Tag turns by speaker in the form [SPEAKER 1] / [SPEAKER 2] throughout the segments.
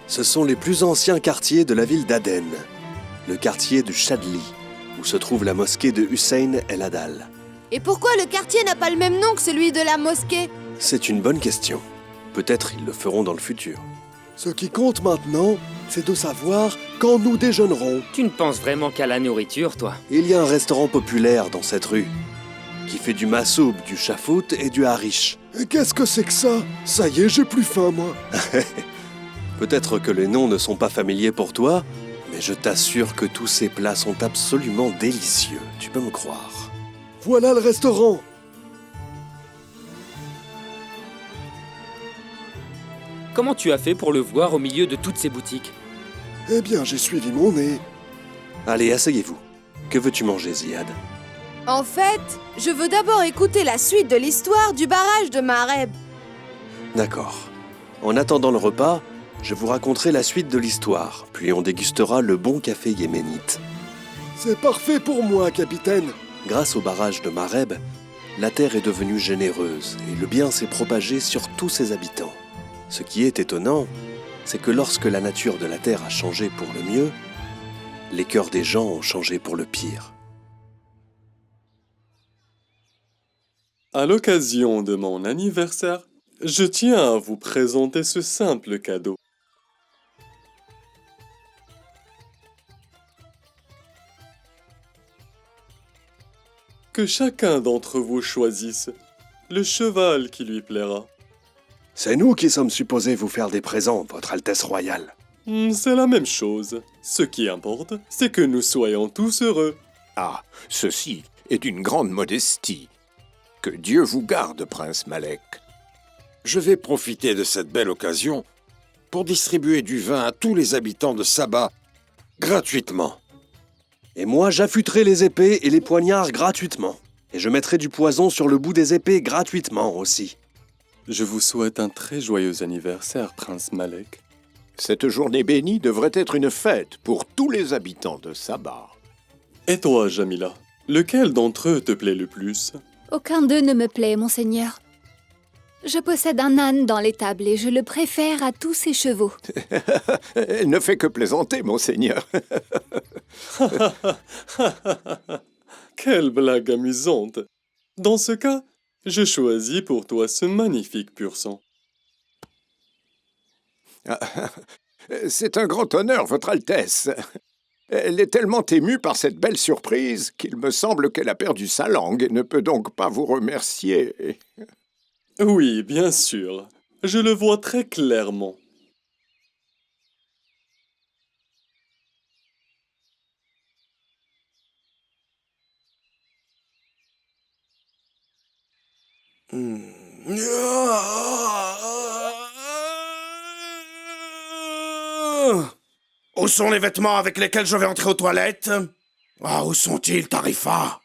[SPEAKER 1] Ce sont les plus anciens quartiers de la ville d'Aden, le quartier du Chadli, où se trouve la mosquée de Hussein el-Adal.
[SPEAKER 2] Et pourquoi le quartier n'a pas le même nom que celui de la mosquée?
[SPEAKER 1] C'est une bonne question. Peut-être ils le feront dans le futur.
[SPEAKER 3] Ce qui compte maintenant, c'est de savoir quand nous déjeunerons.
[SPEAKER 4] Tu ne penses vraiment qu'à la nourriture, toi?
[SPEAKER 1] Il y a un restaurant populaire dans cette rue, qui fait du massoub, du chafout et du harish.
[SPEAKER 3] Et qu'est-ce que c'est que ça? Ça y est, j'ai plus faim, moi.
[SPEAKER 1] Peut-être que les noms ne sont pas familiers pour toi, mais je t'assure que tous ces plats sont absolument délicieux. Tu peux me croire.
[SPEAKER 3] Voilà le restaurant.
[SPEAKER 4] Comment tu as fait pour le voir au milieu de toutes ces boutiques?
[SPEAKER 3] Eh bien, j'ai suivi mon nez.
[SPEAKER 1] Allez, asseyez-vous. Que veux-tu manger, Ziad?
[SPEAKER 2] En fait, je veux d'abord écouter la suite de l'histoire du barrage de Mareb.
[SPEAKER 1] D'accord. En attendant le repas, je vous raconterai la suite de l'histoire, puis on dégustera le bon café yéménite.
[SPEAKER 3] C'est parfait pour moi, capitaine.
[SPEAKER 1] Grâce au barrage de Mareb, la terre est devenue généreuse et le bien s'est propagé sur tous ses habitants. Ce qui est étonnant, c'est que lorsque la nature de la terre a changé pour le mieux, les cœurs des gens ont changé pour le pire.
[SPEAKER 5] À l'occasion de mon anniversaire, je tiens à vous présenter ce simple cadeau. Que chacun d'entre vous choisisse le cheval qui lui plaira.
[SPEAKER 1] C'est nous qui sommes supposés vous faire des présents, Votre Altesse Royale.
[SPEAKER 5] C'est la même chose. Ce qui importe, c'est que nous soyons tous heureux.
[SPEAKER 6] Ah, ceci est d'une grande modestie. Que Dieu vous garde, prince Malek.
[SPEAKER 7] Je vais profiter de cette belle occasion pour distribuer du vin à tous les habitants de Saba, gratuitement.
[SPEAKER 1] Et moi, j'affûterai les épées et les poignards gratuitement. Et je mettrai du poison sur le bout des épées gratuitement aussi.
[SPEAKER 5] Je vous souhaite un très joyeux anniversaire, prince Malek.
[SPEAKER 6] Cette journée bénie devrait être une fête pour tous les habitants de Saba.
[SPEAKER 5] Et toi, Jamila, lequel d'entre eux te plaît le plus?
[SPEAKER 8] Aucun d'eux ne me plaît, monseigneur. Je possède un âne dans l'étable et je le préfère à tous ses chevaux.
[SPEAKER 6] Elle ne fait que plaisanter, monseigneur.
[SPEAKER 5] Quelle blague amusante! Dans ce cas, je choisis pour toi ce magnifique pur sang.
[SPEAKER 6] C'est un grand honneur, Votre Altesse. Elle est tellement émue par cette belle surprise qu'il me semble qu'elle a perdu sa langue et ne peut donc pas vous remercier.
[SPEAKER 5] Oui, bien sûr. Je le vois très clairement.
[SPEAKER 7] Où sont les vêtements avec lesquels je vais entrer aux toilettes? Ah, où sont-ils, Tarifa?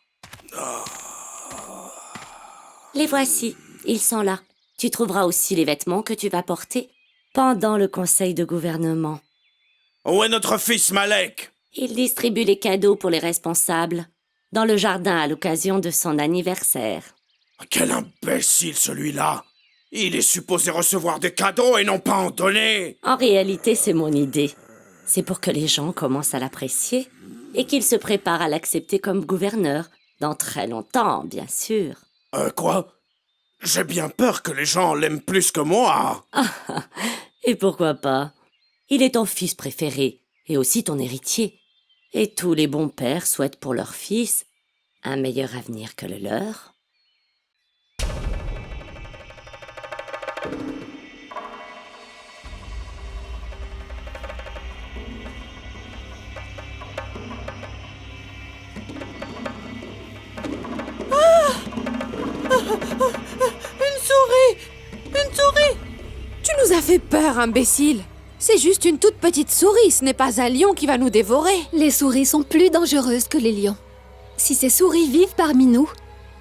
[SPEAKER 9] Les voici, ils sont là. Tu trouveras aussi les vêtements que tu vas porter pendant le conseil de gouvernement.
[SPEAKER 7] Où est notre fils Malek?
[SPEAKER 9] Il distribue les cadeaux pour les responsables dans le jardin à l'occasion de son anniversaire.
[SPEAKER 7] Quel imbécile celui-là! Il est supposé recevoir des cadeaux et non pas en donner!
[SPEAKER 9] En réalité, c'est mon idée. C'est pour que les gens commencent à l'apprécier et qu'il se prépare à l'accepter comme gouverneur dans très longtemps, bien sûr.
[SPEAKER 7] Quoi? J'ai bien peur que les gens l'aiment plus que moi.
[SPEAKER 9] Et pourquoi pas? Il est ton fils préféré et aussi ton héritier. Et tous les bons pères souhaitent pour leur fils un meilleur avenir que le leur.
[SPEAKER 2] Une souris! Une souris! Tu nous as fait peur, imbécile! C'est juste une toute petite souris, ce n'est pas un lion qui va nous dévorer.
[SPEAKER 8] Les souris sont plus dangereuses que les lions. Si ces souris vivent parmi nous,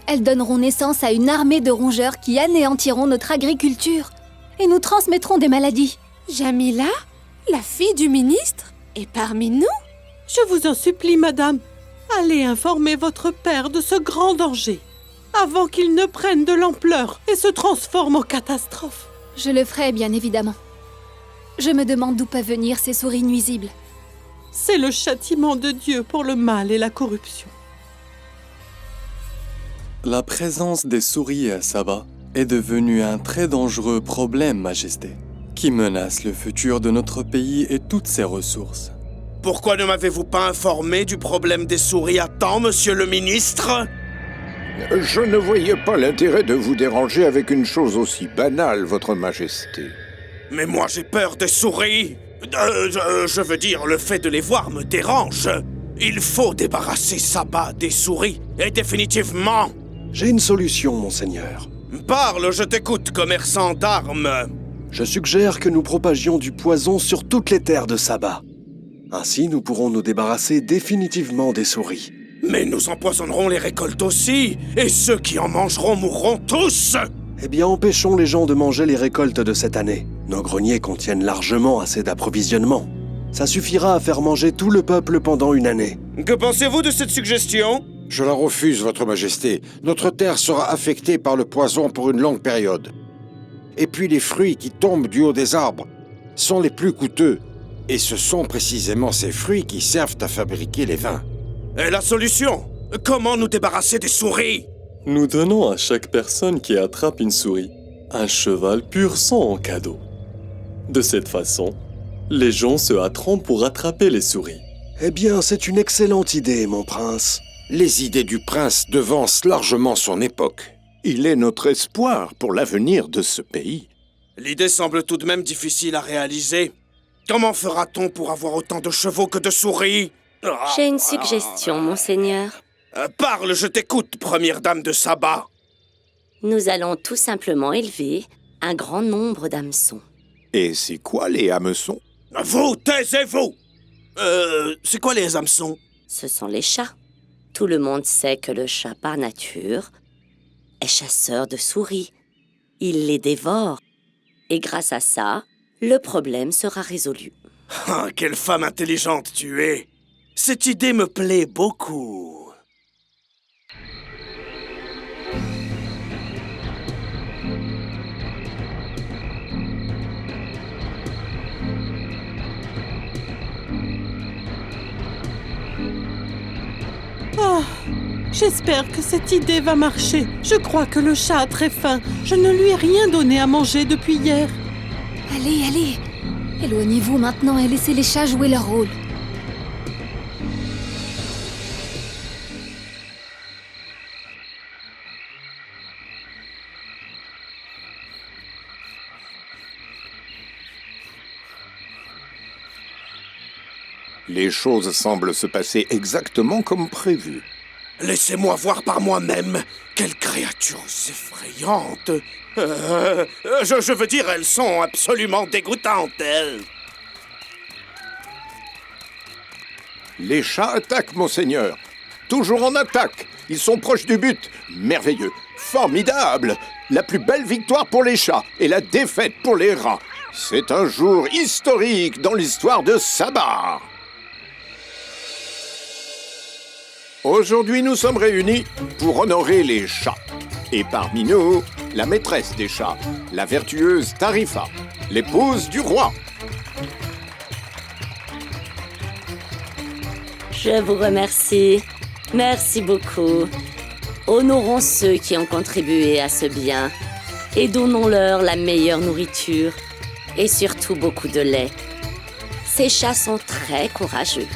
[SPEAKER 8] elles donneront naissance à une armée de rongeurs qui anéantiront notre agriculture et nous transmettront des maladies.
[SPEAKER 2] Jamila, la fille du ministre, est parmi nous?
[SPEAKER 10] Je vous en supplie, madame, allez informer votre père de ce grand danger, avant qu'il ne prenne de l'ampleur et se transforme en catastrophe.
[SPEAKER 8] Je le ferai, bien évidemment. Je me demande d'où peuvent venir ces souris nuisibles.
[SPEAKER 10] C'est le châtiment de Dieu pour le mal et la corruption.
[SPEAKER 5] La présence des souris à Saba est devenue un très dangereux problème, Majesté, qui menace le futur de notre pays et toutes ses ressources.
[SPEAKER 11] Pourquoi ne m'avez-vous pas informé du problème des souris à temps, monsieur le ministre?
[SPEAKER 6] Je ne voyais pas l'intérêt de vous déranger avec une chose aussi banale, Votre Majesté.
[SPEAKER 11] Mais moi j'ai peur des souris. Je veux dire, le fait de les voir me dérange. Il faut débarrasser Saba des souris, et définitivement.
[SPEAKER 1] J'ai une solution, monseigneur.
[SPEAKER 11] Parle, je t'écoute, commerçant d'armes.
[SPEAKER 1] Je suggère que nous propagions du poison sur toutes les terres de Saba. Ainsi, nous pourrons nous débarrasser définitivement des souris.
[SPEAKER 11] Mais nous empoisonnerons les récoltes aussi, et ceux qui en mangeront mourront tous.
[SPEAKER 1] Eh bien, empêchons les gens de manger les récoltes de cette année. Nos greniers contiennent largement assez d'approvisionnement. Ça suffira à faire manger tout le peuple pendant une année.
[SPEAKER 11] Que pensez-vous de cette suggestion?
[SPEAKER 7] Je la refuse, Votre Majesté. Notre terre sera affectée par le poison pour une longue période. Et puis les fruits qui tombent du haut des arbres sont les plus coûteux. Et ce sont précisément ces fruits qui servent à fabriquer les vins.
[SPEAKER 11] Et la solution? Comment nous débarrasser des souris?
[SPEAKER 5] Nous donnons à chaque personne qui attrape une souris un cheval pur sang en cadeau. De cette façon, les gens se hâteront pour attraper les souris.
[SPEAKER 1] Eh bien, c'est une excellente idée, mon prince.
[SPEAKER 7] Les idées du prince devancent largement son époque.
[SPEAKER 6] Il est notre espoir pour l'avenir de ce pays.
[SPEAKER 11] L'idée semble tout de même difficile à réaliser. Comment fera-t-on pour avoir autant de chevaux que de souris?
[SPEAKER 9] J'ai une suggestion, monseigneur.
[SPEAKER 11] Parle, je t'écoute, première dame de Saba.
[SPEAKER 9] Nous allons tout simplement élever un grand nombre d'hameçons.
[SPEAKER 6] Et c'est quoi les hameçons?
[SPEAKER 11] Vous, taisez-vous! C'est quoi les hameçons?
[SPEAKER 9] Ce sont les chats. Tout le monde sait que le chat, par nature, est chasseur de souris. Il les dévore. Et grâce à ça, le problème sera résolu.
[SPEAKER 11] Ah, quelle femme intelligente tu es! Cette idée me plaît beaucoup.
[SPEAKER 10] Oh, j'espère que cette idée va marcher. Je crois que le chat a très faim. Je ne lui ai rien donné à manger depuis hier.
[SPEAKER 8] Allez, allez. Éloignez-vous maintenant et laissez les chats jouer leur rôle.
[SPEAKER 6] Les choses semblent se passer exactement comme prévu.
[SPEAKER 11] Laissez-moi voir par moi-même. Quelles créatures effrayantes. Je veux dire, elles sont absolument dégoûtantes, elles.
[SPEAKER 6] Les chats attaquent, monseigneur. Toujours en attaque. Ils sont proches du but. Merveilleux. Formidable. La plus belle victoire pour les chats et la défaite pour les rats. C'est un jour historique dans l'histoire de Saba. Aujourd'hui, nous sommes réunis pour honorer les chats. Et parmi nous, la maîtresse des chats, la vertueuse Tarifa, l'épouse du roi.
[SPEAKER 9] Je vous remercie. Merci beaucoup. Honorons ceux qui ont contribué à ce bien et donnons-leur la meilleure nourriture et surtout beaucoup de lait. Ces chats sont très courageux.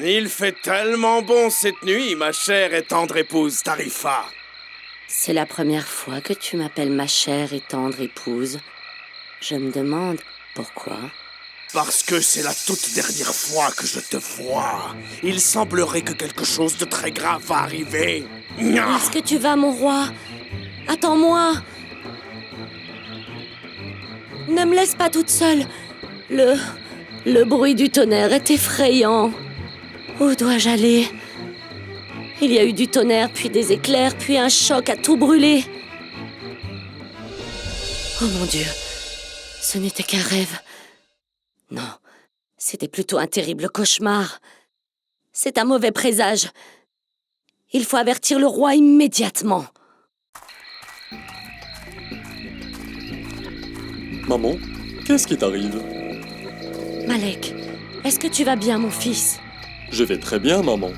[SPEAKER 11] Il fait tellement bon cette nuit, ma chère et tendre épouse Tarifa.
[SPEAKER 9] C'est la première fois que tu m'appelles ma chère et tendre épouse. Je me demande pourquoi.
[SPEAKER 11] Parce que c'est la toute dernière fois que je te vois. Il semblerait que quelque chose de très grave va arriver.
[SPEAKER 9] Est-ce que tu vas, mon roi? Attends-moi. Ne me laisse pas toute seule. Le bruit du tonnerre est effrayant. Où dois-je aller? Il y a eu du tonnerre, puis des éclairs, puis un choc à tout brûler. Oh mon Dieu, ce n'était qu'un rêve. Non, c'était plutôt un terrible cauchemar. C'est un mauvais présage. Il faut avertir le roi immédiatement.
[SPEAKER 5] Maman, qu'est-ce qui t'arrive?
[SPEAKER 9] Malek, est-ce que tu vas bien, mon fils?
[SPEAKER 5] Je vais très bien, maman.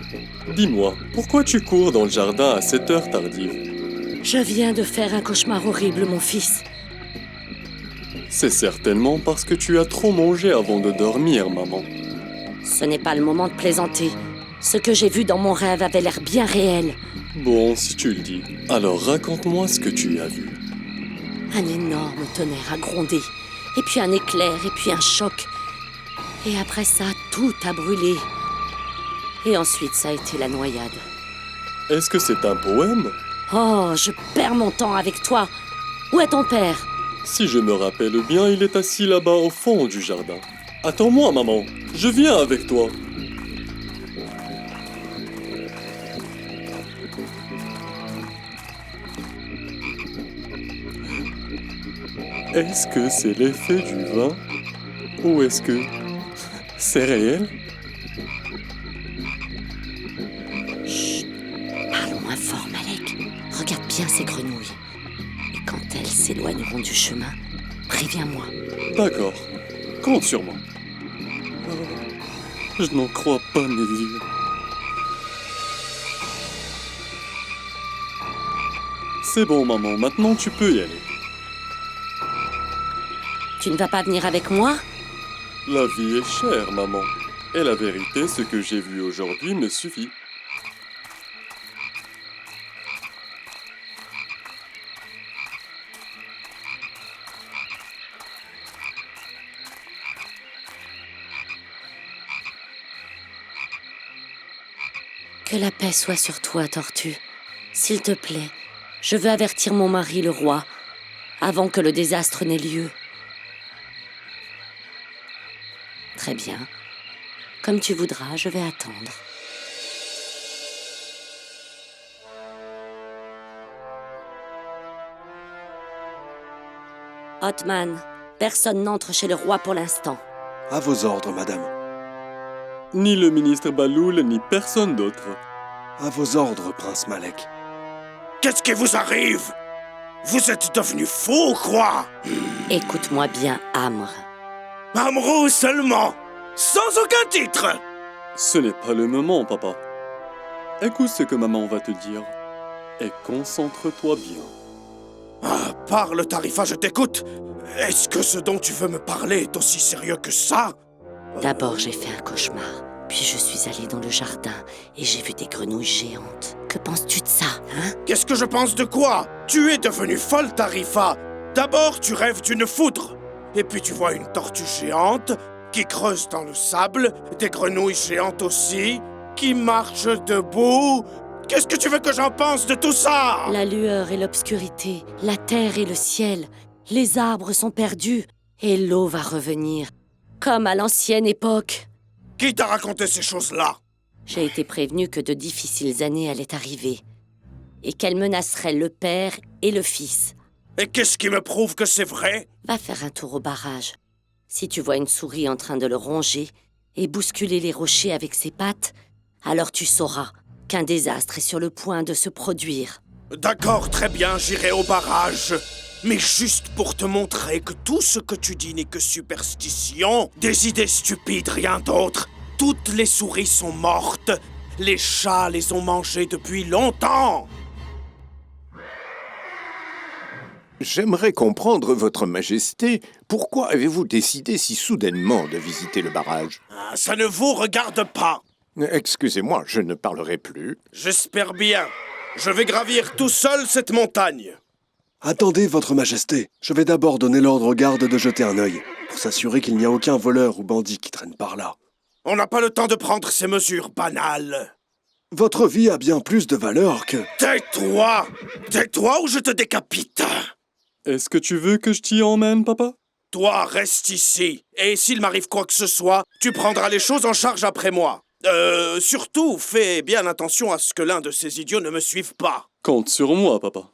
[SPEAKER 5] Dis-moi, pourquoi tu cours dans le jardin à cette heure tardive?
[SPEAKER 9] Je viens de faire un cauchemar horrible, mon fils.
[SPEAKER 5] C'est certainement parce que tu as trop mangé avant de dormir, maman.
[SPEAKER 9] Ce n'est pas le moment de plaisanter. Ce que j'ai vu dans mon rêve avait l'air bien réel.
[SPEAKER 5] Bon, si tu le dis. Alors raconte-moi ce que tu as vu.
[SPEAKER 9] Un énorme tonnerre a grondé, et puis un éclair, et puis un choc. Et après ça, tout a brûlé. Et ensuite, ça a été la noyade.
[SPEAKER 5] Est-ce que c'est un poème?
[SPEAKER 9] Oh, je perds mon temps avec toi. Où est ton père?
[SPEAKER 5] Si je me rappelle bien, il est assis là-bas au fond du jardin. Attends-moi, maman. Je viens avec toi. Est-ce que c'est l'effet du vin? Ou est-ce que c'est réel?
[SPEAKER 9] Chut, parle moins fort, Malek. Regarde bien ces grenouilles. Et quand elles s'éloigneront du chemin, préviens-moi.
[SPEAKER 5] D'accord. Compte sur moi. Oh, je n'en crois pas mes yeux. C'est bon, maman. Maintenant, tu peux y aller.
[SPEAKER 9] Tu ne vas pas venir avec moi?
[SPEAKER 5] La vie est chère, maman. Et la vérité, ce que j'ai vu aujourd'hui me suffit.
[SPEAKER 9] Que la paix soit sur toi, Tortue. S'il te plaît, je veux avertir mon mari, le roi, avant que le désastre n'ait lieu. Très bien. Comme tu voudras, je vais attendre. Othman, personne n'entre chez le roi pour l'instant.
[SPEAKER 1] À vos ordres, madame.
[SPEAKER 5] Ni le ministre Baloul, ni personne d'autre.
[SPEAKER 1] À vos ordres, prince Malek.
[SPEAKER 11] Qu'est-ce qui vous arrive? Vous êtes devenu fou, quoi?
[SPEAKER 9] Écoute-moi bien, Amr.
[SPEAKER 11] Amrou seulement, sans aucun titre.
[SPEAKER 5] Ce n'est pas le moment, papa. Écoute ce que maman va te dire. Et concentre-toi bien.
[SPEAKER 11] Ah, parle, Tarifa, je t'écoute. Est-ce que ce dont tu veux me parler est aussi sérieux que ça?
[SPEAKER 9] D'abord, j'ai fait un cauchemar. Puis je suis allée dans le jardin et j'ai vu des grenouilles géantes. Que penses-tu de ça, hein?
[SPEAKER 11] Qu'est-ce que je pense de quoi? Tu es devenue folle, Tarifa. D'abord, tu rêves d'une foudre. Et puis tu vois une tortue géante qui creuse dans le sable, des grenouilles géantes aussi, qui marchent debout. Qu'est-ce que tu veux que j'en pense de tout ça?
[SPEAKER 9] La lueur et l'obscurité, la terre et le ciel, les arbres sont perdus et l'eau va revenir, comme à l'ancienne époque.
[SPEAKER 11] Qui t'a raconté ces choses-là?
[SPEAKER 9] J'ai été prévenue que de difficiles années allaient arriver et qu'elles menaceraient le père et le fils.
[SPEAKER 11] Et qu'est-ce qui me prouve que c'est vrai?
[SPEAKER 9] Va faire un tour au barrage. Si tu vois une souris en train de le ronger et bousculer les rochers avec ses pattes, alors tu sauras qu'un désastre est sur le point de se produire.
[SPEAKER 11] D'accord, très bien, j'irai au barrage. Mais juste pour te montrer que tout ce que tu dis n'est que superstition, des idées stupides, rien d'autre. Toutes les souris sont mortes. Les chats les ont mangées depuis longtemps. J'aimerais comprendre, Votre Majesté, pourquoi avez-vous décidé si soudainement de visiter le barrage? Ça ne vous regarde pas. Excusez-moi, je ne parlerai plus. J'espère bien. Je vais gravir tout seul cette montagne.
[SPEAKER 1] Attendez, Votre Majesté. Je vais d'abord donner l'ordre aux gardes de jeter un œil, pour s'assurer qu'il n'y a aucun voleur ou bandit qui traîne par là.
[SPEAKER 11] On n'a pas le temps de prendre ces mesures banales.
[SPEAKER 1] Votre vie a bien plus de valeur que...
[SPEAKER 11] Tais-toi! Tais-toi ou je te décapite!
[SPEAKER 5] Est-ce que tu veux que je t'y emmène, papa?
[SPEAKER 11] Toi, reste ici. Et s'il m'arrive quoi que ce soit, tu prendras les choses en charge après moi. Surtout, fais bien attention à ce que l'un de ces idiots ne me suive pas.
[SPEAKER 5] Compte sur moi, papa.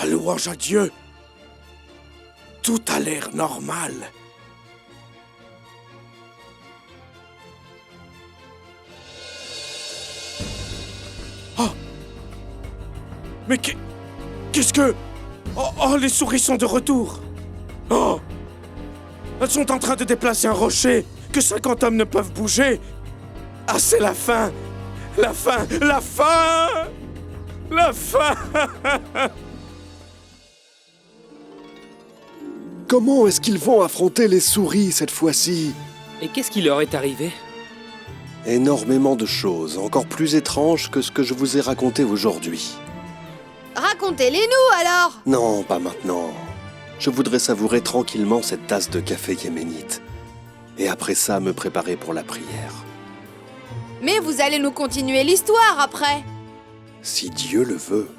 [SPEAKER 11] louange à Dieu, tout a l'air normal. Oh! Mais qu'est-ce que... Oh, les souris sont de retour. Oh! Elles sont en train de déplacer un rocher que 50 hommes ne peuvent bouger. Ah, c'est la fin! La fin! La fin! La fin!
[SPEAKER 3] Comment est-ce qu'ils vont affronter les souris cette fois-ci?
[SPEAKER 4] Et qu'est-ce qui leur est arrivé?
[SPEAKER 1] Énormément de choses, encore plus étranges que ce que je vous ai raconté aujourd'hui.
[SPEAKER 2] Racontez-les-nous alors!
[SPEAKER 1] Non, pas maintenant. Je voudrais savourer tranquillement cette tasse de café yéménite. Et après ça, me préparer pour la prière.
[SPEAKER 2] Mais vous allez nous continuer l'histoire après!
[SPEAKER 1] Si Dieu le veut.